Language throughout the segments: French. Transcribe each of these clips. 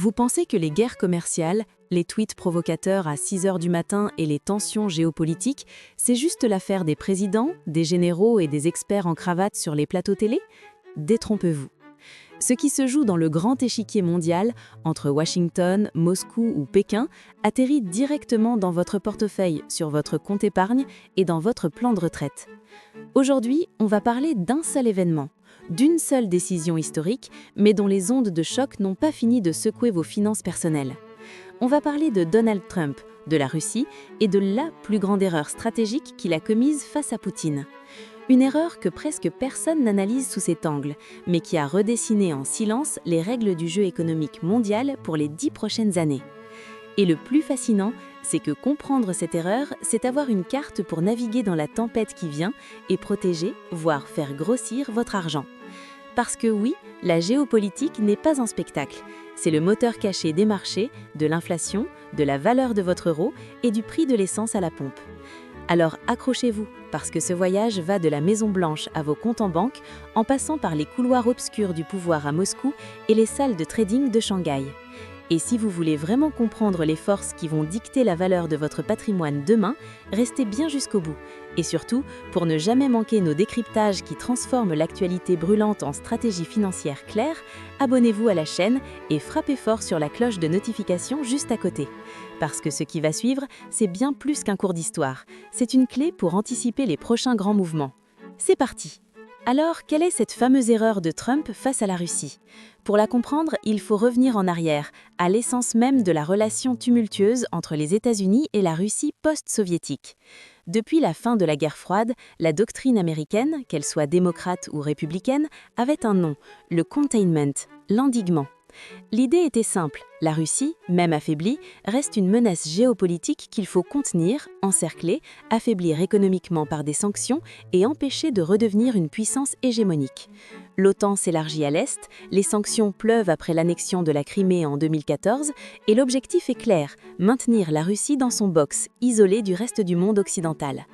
Vous pensez que les guerres commerciales, les tweets provocateurs à 6 heures du matin et les tensions géopolitiques, c'est juste l'affaire des présidents, des généraux et des experts en cravate sur les plateaux télé? Détrompez-vous. Ce qui se joue dans le grand échiquier mondial, entre Washington, Moscou ou Pékin, atterrit directement dans votre portefeuille, sur votre compte épargne et dans votre plan de retraite. Aujourd'hui, on va parler d'un seul événement, d'une seule décision historique, mais dont les ondes de choc n'ont pas fini de secouer vos finances personnelles. On va parler de Donald Trump, de la Russie et de la plus grande erreur stratégique qu'il a commise face à Poutine. Une erreur que presque personne n'analyse sous cet angle, mais qui a redessiné en silence les règles du jeu économique mondial pour les 10 prochaines années. Et le plus fascinant, c'est que comprendre cette erreur, c'est avoir une carte pour naviguer dans la tempête qui vient et protéger, voire faire grossir votre argent. Parce que oui, la géopolitique n'est pas un spectacle. C'est le moteur caché des marchés, de l'inflation, de la valeur de votre euro et du prix de l'essence à la pompe. Alors accrochez-vous, parce que ce voyage va de la Maison-Blanche à vos comptes en banque, en passant par les couloirs obscurs du pouvoir à Moscou et les salles de trading de Shanghai. Et si vous voulez vraiment comprendre les forces qui vont dicter la valeur de votre patrimoine demain, restez bien jusqu'au bout. Et surtout, pour ne jamais manquer nos décryptages qui transforment l'actualité brûlante en stratégie financière claire, abonnez-vous à la chaîne et frappez fort sur la cloche de notification juste à côté. Parce que ce qui va suivre, c'est bien plus qu'un cours d'histoire. C'est une clé pour anticiper les prochains grands mouvements. C'est parti! Alors, quelle est cette fameuse erreur de Trump face à la Russie? Pour la comprendre, il faut revenir en arrière, à l'essence même de la relation tumultueuse entre les États-Unis et la Russie post-soviétique. Depuis la fin de la guerre froide, la doctrine américaine, qu'elle soit démocrate ou républicaine, avait un nom, le containment, l'endiguement. L'idée était simple, la Russie, même affaiblie, reste une menace géopolitique qu'il faut contenir, encercler, affaiblir économiquement par des sanctions et empêcher de redevenir une puissance hégémonique. L'OTAN s'élargit à l'Est, les sanctions pleuvent après l'annexion de la Crimée en 2014 et l'objectif est clair, maintenir la Russie dans son box, isolée du reste du monde occidental.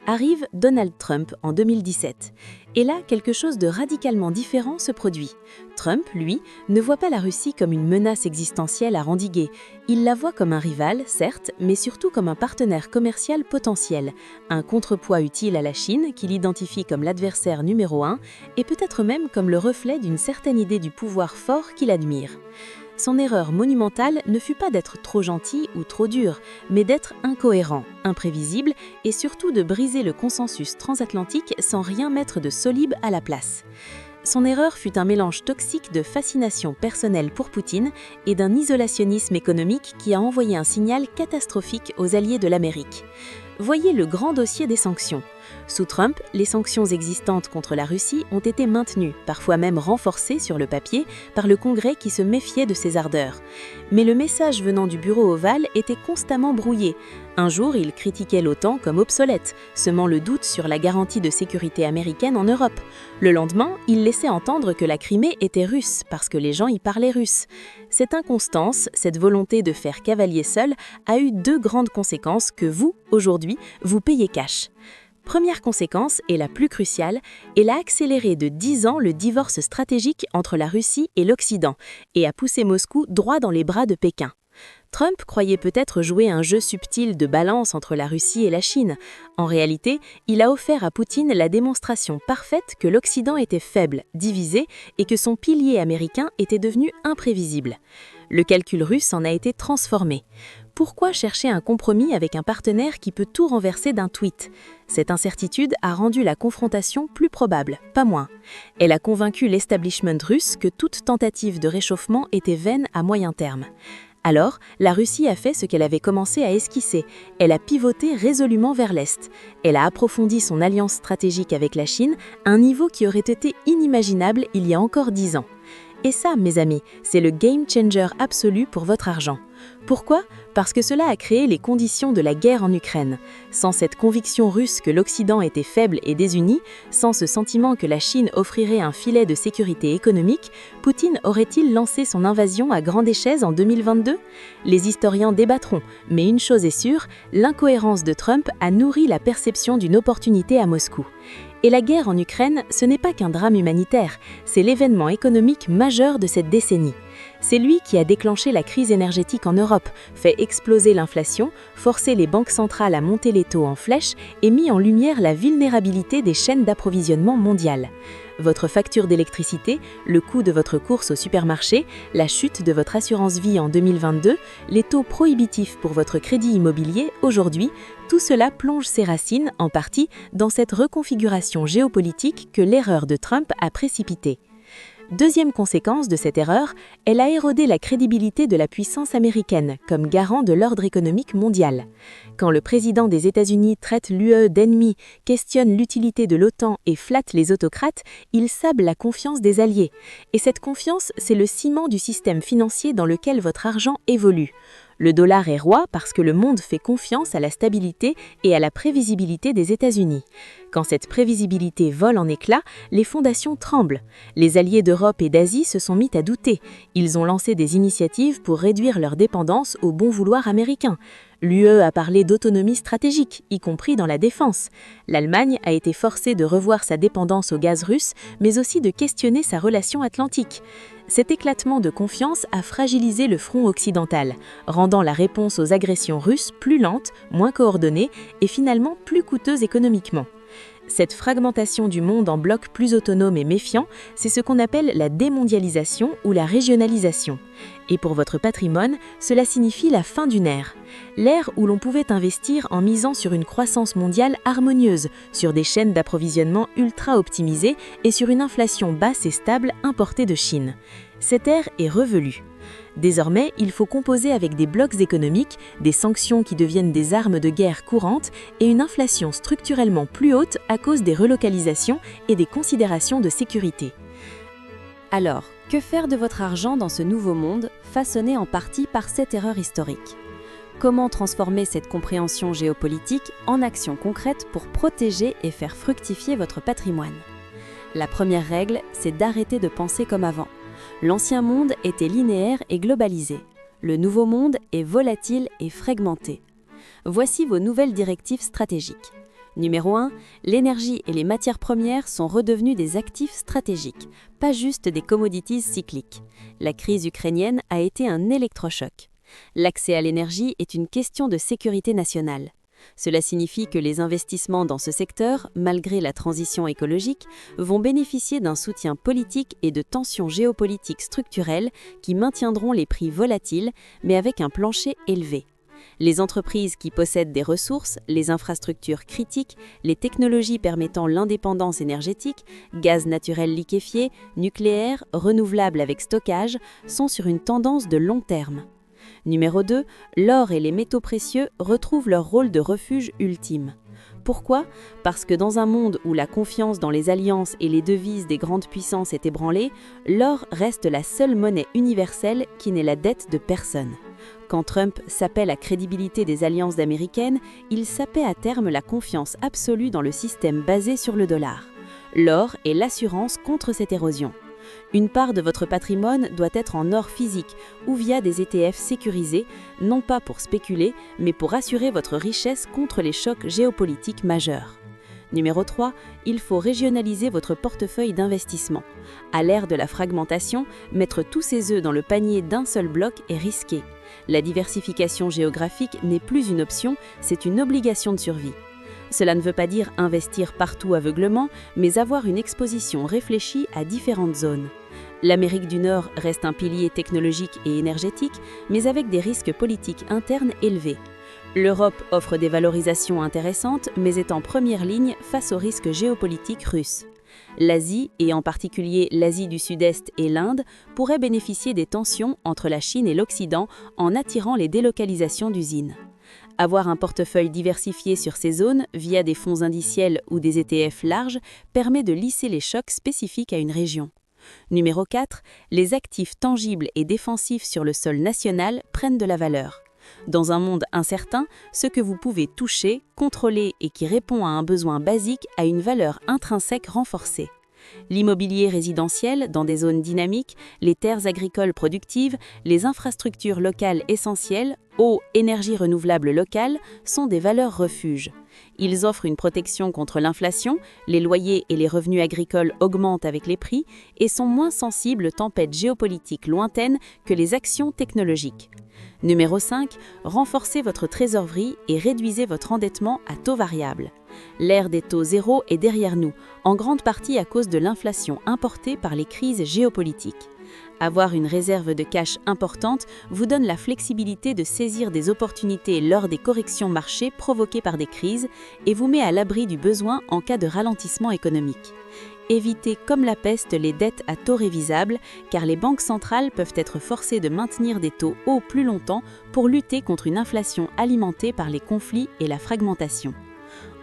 Arrive Donald Trump en 2017. Et là, quelque chose de radicalement différent se produit. Trump, lui, ne voit pas la Russie comme une menace existentielle à endiguer. Il la voit comme un rival, certes, mais surtout comme un partenaire commercial potentiel, un contrepoids utile à la Chine, qu'il identifie comme l'adversaire numéro 1, et peut-être même comme le reflet d'une certaine idée du pouvoir fort qu'il admire. Son erreur monumentale ne fut pas d'être trop gentil ou trop dur, mais d'être incohérent, imprévisible et surtout de briser le consensus transatlantique sans rien mettre de solide à la place. Son erreur fut un mélange toxique de fascination personnelle pour Poutine et d'un isolationnisme économique qui a envoyé un signal catastrophique aux alliés de l'Amérique. Voyez le grand dossier des sanctions. Sous Trump, les sanctions existantes contre la Russie ont été maintenues, parfois même renforcées sur le papier, par le Congrès qui se méfiait de ses ardeurs. Mais le message venant du bureau ovale était constamment brouillé. Un jour, il critiquait l'OTAN comme obsolète, semant le doute sur la garantie de sécurité américaine en Europe. Le lendemain, il laissait entendre que la Crimée était russe, parce que les gens y parlaient russe. Cette inconstance, cette volonté de faire cavalier seul, a eu deux grandes conséquences que vous, aujourd'hui, vous payez cash. Première conséquence, et la plus cruciale, elle a accéléré de 10 ans le divorce stratégique entre la Russie et l'Occident et a poussé Moscou droit dans les bras de Pékin. Trump croyait peut-être jouer un jeu subtil de balance entre la Russie et la Chine. En réalité, il a offert à Poutine la démonstration parfaite que l'Occident était faible, divisé et que son pilier américain était devenu imprévisible. Le calcul russe en a été transformé. Pourquoi chercher un compromis avec un partenaire qui peut tout renverser d'un tweet? Cette incertitude a rendu la confrontation plus probable, pas moins. Elle a convaincu l'establishment russe que toute tentative de réchauffement était vaine à moyen terme. Alors, la Russie a fait ce qu'elle avait commencé à esquisser. Elle a pivoté résolument vers l'Est. Elle a approfondi son alliance stratégique avec la Chine, un niveau qui aurait été inimaginable il y a encore 10 ans. Et ça, mes amis, c'est le game changer absolu pour votre argent. Pourquoi? Parce que cela a créé les conditions de la guerre en Ukraine. Sans cette conviction russe que l'Occident était faible et désuni, sans ce sentiment que la Chine offrirait un filet de sécurité économique, Poutine aurait-il lancé son invasion à grande échelle en 2022? Les historiens débattront, mais une chose est sûre, l'incohérence de Trump a nourri la perception d'une opportunité à Moscou. Et la guerre en Ukraine, ce n'est pas qu'un drame humanitaire, c'est l'événement économique majeur de cette décennie. C'est lui qui a déclenché la crise énergétique en Europe, fait exploser l'inflation, forcé les banques centrales à monter les taux en flèche et mis en lumière la vulnérabilité des chaînes d'approvisionnement mondiales. Votre facture d'électricité, le coût de votre course au supermarché, la chute de votre assurance vie en 2022, les taux prohibitifs pour votre crédit immobilier aujourd'hui, tout cela plonge ses racines, en partie, dans cette reconfiguration géopolitique que l'erreur de Trump a précipitée. Deuxième conséquence de cette erreur, elle a érodé la crédibilité de la puissance américaine comme garant de l'ordre économique mondial. Quand le président des États-Unis traite l'UE d'ennemi, questionne l'utilité de l'OTAN et flatte les autocrates, il sable la confiance des alliés. Et cette confiance, c'est le ciment du système financier dans lequel votre argent évolue. Le dollar est roi parce que le monde fait confiance à la stabilité et à la prévisibilité des États-Unis. Quand cette prévisibilité vole en éclats, les fondations tremblent. Les alliés d'Europe et d'Asie se sont mis à douter. Ils ont lancé des initiatives pour réduire leur dépendance au bon vouloir américain. L'UE a parlé d'autonomie stratégique, y compris dans la défense. L'Allemagne a été forcée de revoir sa dépendance au gaz russe, mais aussi de questionner sa relation atlantique. Cet éclatement de confiance a fragilisé le front occidental, rendant la réponse aux agressions russes plus lente, moins coordonnée et finalement plus coûteuse économiquement. Cette fragmentation du monde en blocs plus autonomes et méfiants, c'est ce qu'on appelle la démondialisation ou la régionalisation. Et pour votre patrimoine, cela signifie la fin d'une ère. L'ère où l'on pouvait investir en misant sur une croissance mondiale harmonieuse, sur des chaînes d'approvisionnement ultra optimisées et sur une inflation basse et stable importée de Chine. Cette ère est revelue. Désormais, il faut composer avec des blocs économiques, des sanctions qui deviennent des armes de guerre courantes et une inflation structurellement plus haute à cause des relocalisations et des considérations de sécurité. Alors, que faire de votre argent dans ce nouveau monde, façonné en partie par cette erreur historique ? Comment transformer cette compréhension géopolitique en actions concrètes pour protéger et faire fructifier votre patrimoine ? La première règle, c'est d'arrêter de penser comme avant. L'ancien monde était linéaire et globalisé. Le nouveau monde est volatile et fragmenté. Voici vos nouvelles directives stratégiques. Numéro 1, l'énergie et les matières premières sont redevenues des actifs stratégiques, pas juste des commodities cycliques. La crise ukrainienne a été un électrochoc. L'accès à l'énergie est une question de sécurité nationale. Cela signifie que les investissements dans ce secteur, malgré la transition écologique, vont bénéficier d'un soutien politique et de tensions géopolitiques structurelles qui maintiendront les prix volatiles, mais avec un plancher élevé. Les entreprises qui possèdent des ressources, les infrastructures critiques, les technologies permettant l'indépendance énergétique, gaz naturel liquéfié, nucléaire, renouvelable avec stockage, sont sur une tendance de long terme. Numéro 2, l'or et les métaux précieux retrouvent leur rôle de refuge ultime. Pourquoi ? Parce que dans un monde où la confiance dans les alliances et les devises des grandes puissances est ébranlée, l'or reste la seule monnaie universelle qui n'est la dette de personne. Quand Trump sapait la crédibilité des alliances américaines, il sapait à terme la confiance absolue dans le système basé sur le dollar. L'or est l'assurance contre cette érosion. Une part de votre patrimoine doit être en or physique ou via des ETF sécurisés, non pas pour spéculer, mais pour assurer votre richesse contre les chocs géopolitiques majeurs. Numéro 3, il faut régionaliser votre portefeuille d'investissement. À l'ère de la fragmentation, mettre tous ses œufs dans le panier d'un seul bloc est risqué. La diversification géographique n'est plus une option, c'est une obligation de survie. Cela ne veut pas dire investir partout aveuglement, mais avoir une exposition réfléchie à différentes zones. L'Amérique du Nord reste un pilier technologique et énergétique, mais avec des risques politiques internes élevés. L'Europe offre des valorisations intéressantes, mais est en première ligne face aux risques géopolitiques russes. L'Asie, et en particulier l'Asie du Sud-Est et l'Inde, pourraient bénéficier des tensions entre la Chine et l'Occident en attirant les délocalisations d'usines. Avoir un portefeuille diversifié sur ces zones via des fonds indiciels ou des ETF larges permet de lisser les chocs spécifiques à une région. Numéro 4, les actifs tangibles et défensifs sur le sol national prennent de la valeur. Dans un monde incertain, ce que vous pouvez toucher, contrôler et qui répond à un besoin basique a une valeur intrinsèque renforcée. l'immobilier résidentiel dans des zones dynamiques, les terres agricoles productives, les infrastructures locales essentielles, eau, énergie renouvelable locale sont des valeurs refuges. Ils offrent une protection contre l'inflation, les loyers et les revenus agricoles augmentent avec les prix et sont moins sensibles aux tempêtes géopolitiques lointaines que les actions technologiques. Numéro 5, renforcez votre trésorerie et réduisez votre endettement à taux variable. L'ère des taux zéro est derrière nous, en grande partie à cause de l'inflation importée par les crises géopolitiques. Avoir une réserve de cash importante vous donne la flexibilité de saisir des opportunités lors des corrections marchés provoquées par des crises et vous met à l'abri du besoin en cas de ralentissement économique. Évitez comme la peste les dettes à taux révisables, car les banques centrales peuvent être forcées de maintenir des taux hauts plus longtemps pour lutter contre une inflation alimentée par les conflits et la fragmentation.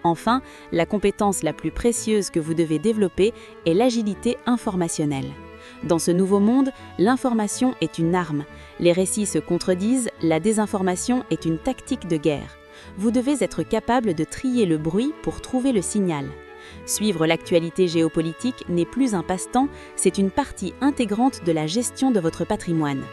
Enfin, la compétence la plus précieuse que vous devez développer est l'agilité informationnelle. Dans ce nouveau monde, l'information est une arme. Les récits se contredisent, la désinformation est une tactique de guerre. Vous devez être capable de trier le bruit pour trouver le signal. Suivre l'actualité géopolitique n'est plus un passe-temps, c'est une partie intégrante de la gestion de votre patrimoine.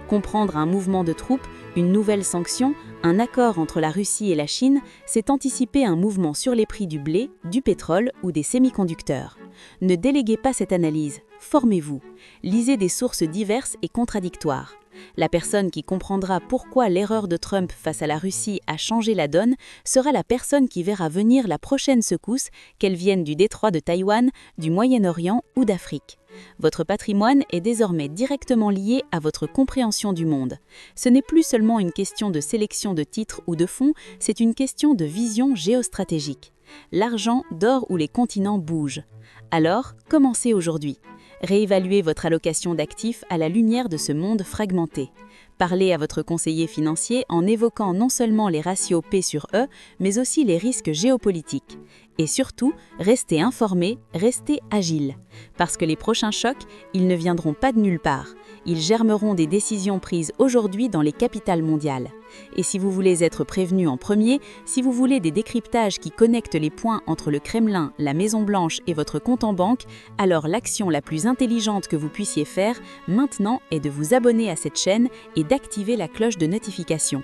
Comprendre un mouvement de troupes, une nouvelle sanction, un accord entre la Russie et la Chine, c'est anticiper un mouvement sur les prix du blé, du pétrole ou des semi-conducteurs. Ne déléguez pas cette analyse, formez-vous. Lisez des sources diverses et contradictoires. La personne qui comprendra pourquoi l'erreur de Trump face à la Russie a changé la donne sera la personne qui verra venir la prochaine secousse, qu'elle vienne du détroit de Taïwan, du Moyen-Orient ou d'Afrique. Votre patrimoine est désormais directement lié à votre compréhension du monde. Ce n'est plus seulement une question de sélection de titres ou de fonds, c'est une question de vision géostratégique. L'argent dort où les continents bougent. Alors, commencez aujourd'hui. Réévaluez votre allocation d'actifs à la lumière de ce monde fragmenté. Parlez à votre conseiller financier en évoquant non seulement les ratios P sur E, mais aussi les risques géopolitiques. Et surtout, restez informé, restez agile. Parce que les prochains chocs, ils ne viendront pas de nulle part. Ils germeront des décisions prises aujourd'hui dans les capitales mondiales. Et si vous voulez être prévenu en premier, si vous voulez des décryptages qui connectent les points entre le Kremlin, la Maison-Blanche et votre compte en banque, alors l'action la plus intelligente que vous puissiez faire maintenant est de vous abonner à cette chaîne et d'activer la cloche de notification.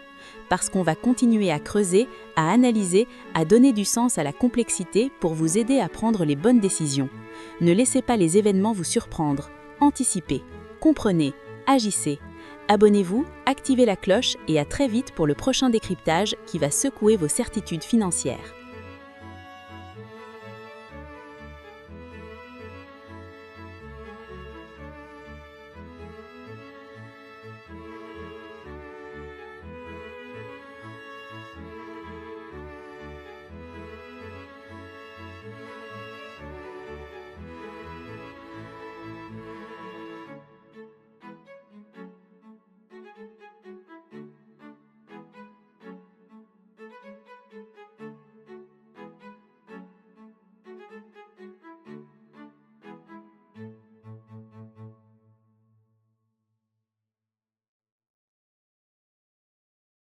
Parce qu'on va continuer à creuser, à analyser, à donner du sens à la complexité pour vous aider à prendre les bonnes décisions. Ne laissez pas les événements vous surprendre. Anticipez, comprenez, agissez. Abonnez-vous, activez la cloche et à très vite pour le prochain décryptage qui va secouer vos certitudes financières.